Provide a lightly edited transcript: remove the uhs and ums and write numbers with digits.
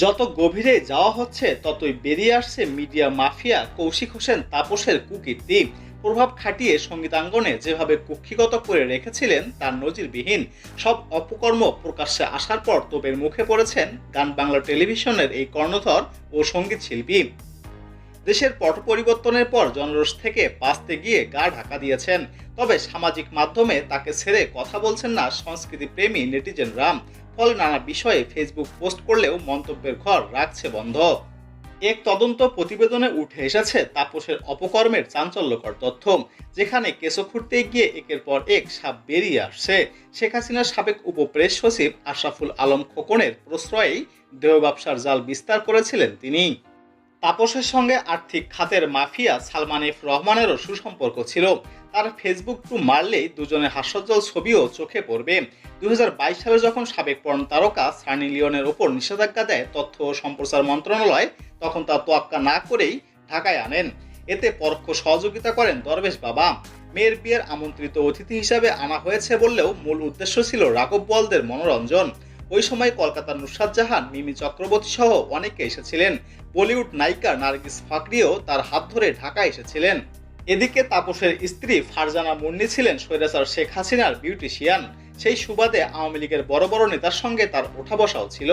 যত গভীরে যাওয়া হচ্ছে ততই বেরিয়ে আসছে মিডিয়া মাফিয়া কৌশিক হোসেন তাপসের কুকীর্তি। প্রভাব খাটিয়ে সঙ্গীতাঙ্গনে যেভাবে কুক্ষিগত করে রেখেছিলেন তার নজিরবিহীন সব অপকর্ম প্রকাশ্যে আসার পর তোপের মুখে পড়েছেন গান বাংলা টেলিভিশনের এই কর্ণধর ও সঙ্গীত শিল্পী। দেশের পট পরিবর্তনের পর জনরোষ থেকে বাঁচতে গিয়ে গা ঢাকা দিয়েছেন। তবে সামাজিক মাধ্যমে তাকে ছেড়ে কথা বলছেন না সংস্কৃতি প্রেমী নেটিজেনরা। ফলে নানা বিষয়ে ফেসবুক পোস্ট করলেও মন্তব্যের ঘর রাখছে বন্ধ। এক তদন্ত প্রতিবেদনে উঠে এসেছে তাপসের অপকর্মের চাঞ্চল্যকর তথ্য, যেখানে কেঁচো খুঁড়তে গিয়ে একের পর এক সাপ বেরিয়ে আসছে। শেখ হাসিনার সাবেক উপপ্রেস সচিব আশরাফুল আলম খোকনের প্রশ্রয়েই দেহ ব্যবসার জাল বিস্তার করেছিলেন তিনি। তাপসের সঙ্গে আর্থিক খাতের মাফিয়া সালমান এফ রহমানেরও সুসম্পর্ক ছিল। তার ফেসবুক টু মারলেই দুজনের হাস্যোজ্জ্বল ছবিও চোখে পড়বে। 2022 সালে যখন সাবেক পর্ন তারকা সানি লিওনের ওপর নিষেধাজ্ঞা দেয় তথ্য ও সম্প্রচার মন্ত্রণালয়, তখন তা তোয়াক্কা না করেই ঢাকায় আনেন। এতে পরোক্ষ সহযোগিতা করেন দরবেশ বাবা। মেয়ের বিয়ের আমন্ত্রিত অতিথি হিসাবে আনা হয়েছে বললেও মূল উদ্দেশ্য ছিল রাঘব বোয়ালদের মনোরঞ্জন। ওই সময় কলকাতার নুসরাত জাহান, মিমি চক্রবর্তী সহ অনেকে এসেছিলেন। বলিউড নায়িকা নার্গিস ফাকরিও তার হাত ধরে ঢাকায় এসেছিলেন। এদিকে তাপসের স্ত্রী ফারজানা মুন্নি ছিলেন স্বৈরাচার শেখ হাসিনার বিউটিশিয়ান। সেই সুবাদে আওয়ামী লীগের বড় বড় নেতার সঙ্গে তার ওঠা বসাও ছিল।